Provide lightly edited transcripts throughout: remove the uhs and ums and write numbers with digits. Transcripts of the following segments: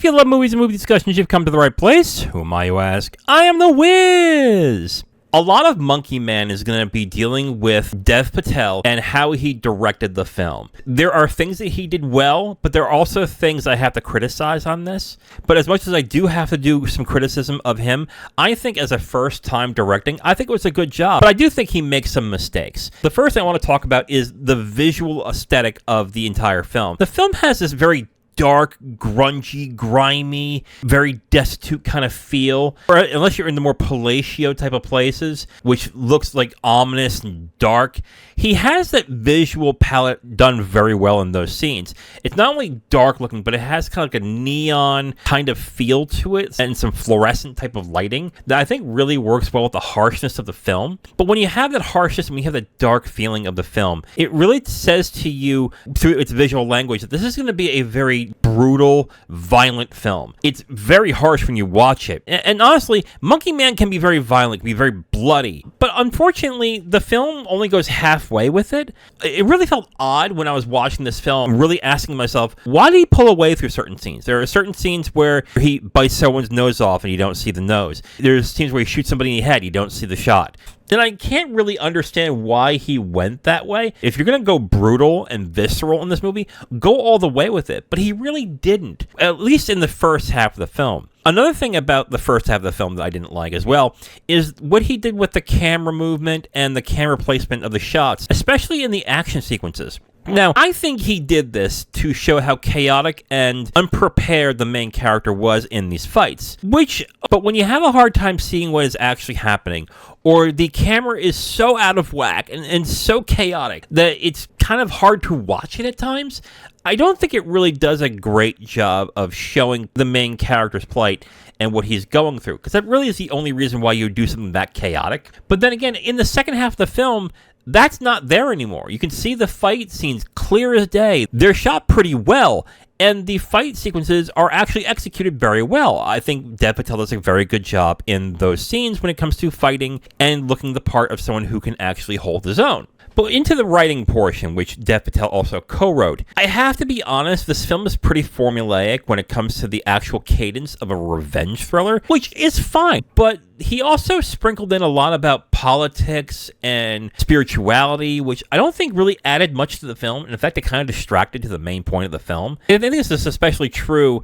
you love movies and movie discussions, you've come to the right place. Who am I, you ask? I am the Wiz! A lot of Monkey Man is going to be dealing with Dev Patel and how he directed the film. There are things that he did well, but there are also things I have to criticize on this. But as much as I do have to do some criticism of him, I think as a first-time directing, I think it was a good job. But I do think he makes some mistakes. The first thing I want to talk about is the visual aesthetic of the entire film. The film has this very dark, grungy, grimy, very destitute kind of feel. Or unless you're in the more palatial type of places, which looks like ominous and dark. He has that visual palette done very well in those scenes. It's not only dark looking, but it has kind of like a neon kind of feel to it and some fluorescent type of lighting that I think really works well with the harshness of the film. But when you have that harshness and when you have that dark feeling of the film, it really says to you through its visual language that this is going to be a very brutal, violent film. It's very harsh when you watch it. And honestly, Monkey Man can be very violent, can be very bloody. But unfortunately, the film only goes halfway with it. It really felt odd when I was watching this film, really asking myself, why did he pull away through certain scenes? There are certain scenes where he bites someone's nose off and you don't see the nose. There's scenes where he shoots somebody in the head, you don't see the shot. And I can't really understand why he went that way. If you're going to go brutal and visceral in this movie, go all the way with it. But he really didn't, at least in the first half of the film. Another thing about the first half of the film that I didn't like as well is what he did with the camera movement and the camera placement of the shots, especially in the action sequences. Now, I think he did this to show how chaotic and unprepared the main character was in these fights. But when you have a hard time seeing what is actually happening, or the camera is so out of whack and so chaotic that it's kind of hard to watch it at times, I don't think it really does a great job of showing the main character's plight and what he's going through, because that really is the only reason why you do something that chaotic. But then again, in the second half of the film, that's not there anymore. You can see the fight scenes clear as day. They're shot pretty well, and the fight sequences are actually executed very well. I think Dev Patel does a very good job in those scenes when it comes to fighting and looking the part of someone who can actually hold his own. But into the writing portion, which Dev Patel also co-wrote, I have to be honest, this film is pretty formulaic when it comes to the actual cadence of a revenge thriller, which is fine. But he also sprinkled in a lot about politics and spirituality, which I don't think really added much to the film. In fact, it kind of distracted to the main point of the film. And I think this is especially true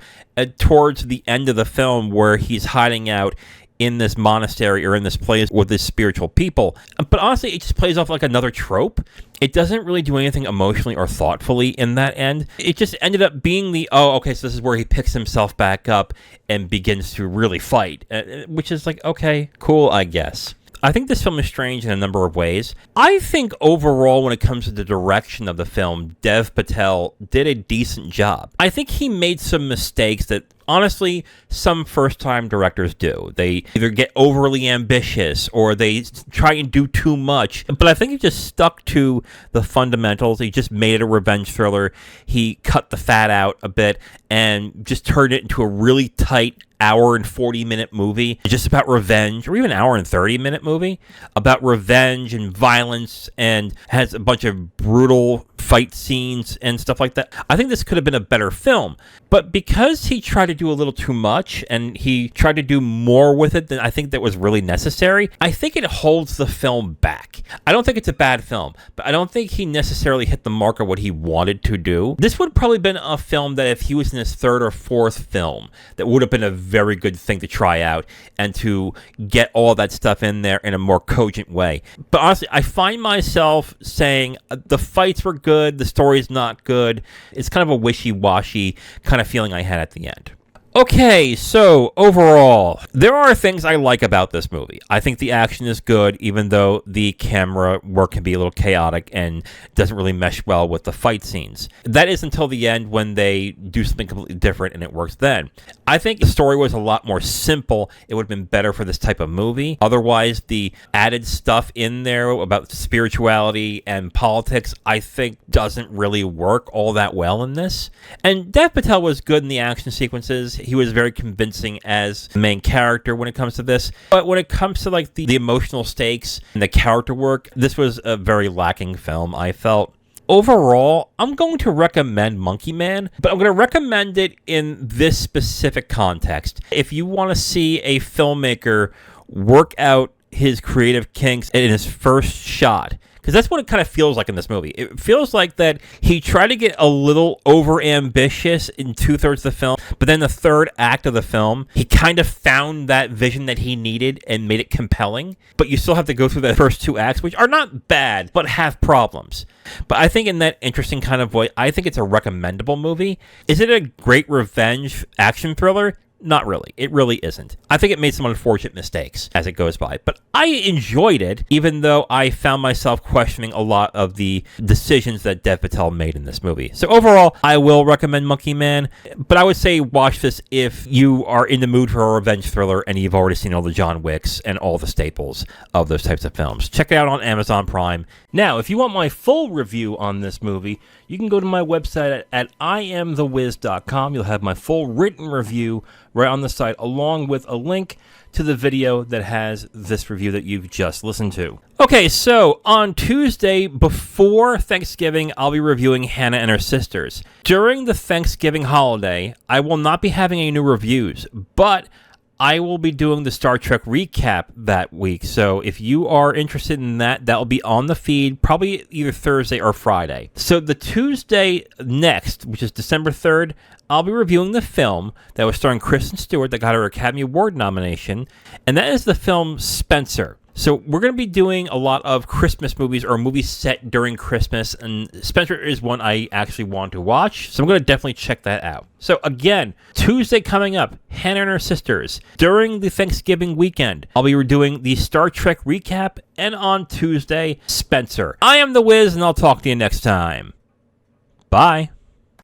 towards the end of the film where he's hiding out in this monastery or in this place with this spiritual people. But honestly, it just plays off like another trope. It doesn't really do anything emotionally or thoughtfully in that end. It just ended up being so this is where he picks himself back up and begins to really fight, which is like, okay, cool, I guess. I think this film is strange in a number of ways. I think overall, when it comes to the direction of the film, Dev Patel did a decent job. I think he made some mistakes that, honestly, some first-time directors do. They either get overly ambitious or they try and do too much. But I think he just stuck to the fundamentals. He just made it a revenge thriller. He cut the fat out a bit and just turned it into a really tight hour and 40-minute movie just about revenge, or even an hour and 30-minute movie about revenge and violence, and has a bunch of brutal fight scenes and stuff like that. I think this could have been a better film, but because he tried to do a little too much and he tried to do more with it than I think that was really necessary, I think it holds the film back. I don't think it's a bad film, but I don't think he necessarily hit the mark of what he wanted to do. This would probably been a film that if he was in his third or fourth film, that would have been a very good thing to try out and to get all that stuff in there in a more cogent way. But honestly, I find myself saying the fights were good, the story's not good. It's kind of a wishy-washy kind of feeling I had at the end. Okay, so overall, there are things I like about this movie. I think the action is good, even though the camera work can be a little chaotic and doesn't really mesh well with the fight scenes. That is until the end when they do something completely different and it works then. I think the story was a lot more simple. It would have been better for this type of movie. Otherwise, the added stuff in there about spirituality and politics, I think doesn't really work all that well in this. And Dev Patel was good in the action sequences. He was very convincing as the main character when it comes to this. But when it comes to like the emotional stakes and the character work, this was a very lacking film, I felt. Overall, I'm going to recommend Monkey Man, but I'm going to recommend it in this specific context. If you want to see a filmmaker work out his creative kinks in his first shot, because that's what it kind of feels like in this movie. It feels like that he tried to get a little over-ambitious in 2/3 of the film, but then the third act of the film, he kind of found that vision that he needed and made it compelling, but you still have to go through the first 2 acts, which are not bad, but have problems. But I think in that interesting kind of way, I think it's a recommendable movie. Is it a great revenge action thriller? Not really. It really isn't. I think it made some unfortunate mistakes as it goes by, but I enjoyed it, even though I found myself questioning a lot of the decisions that Dev Patel made in this movie. So overall, I will recommend Monkey Man, but I would say watch this if you are in the mood for a revenge thriller and you've already seen all the John Wicks and all the staples of those types of films. Check it out on Amazon Prime. Now, if you want my full review on this movie, you can go to my website at IamTheWiz.com. You'll have my full written review right on the site, along with a link to the video that has this review that you've just listened to. Okay, so on Tuesday before Thanksgiving, I'll be reviewing Hannah and Her Sisters. During the Thanksgiving holiday, I will not be having any new reviews, but I will be doing the Star Trek recap that week. So if you are interested in that, that will be on the feed, probably either Thursday or Friday. So the Tuesday next, which is December 3rd, I'll be reviewing the film that was starring Kristen Stewart that got her Academy Award nomination, and that is the film Spencer. So we're going to be doing a lot of Christmas movies or movies set during Christmas, and Spencer is one I actually want to watch, so I'm going to definitely check that out. So again, Tuesday coming up, Hannah and Her Sisters. During the Thanksgiving weekend, I'll be doing the Star Trek recap, and on Tuesday, Spencer. I am The Wiz, and I'll talk to you next time. Bye.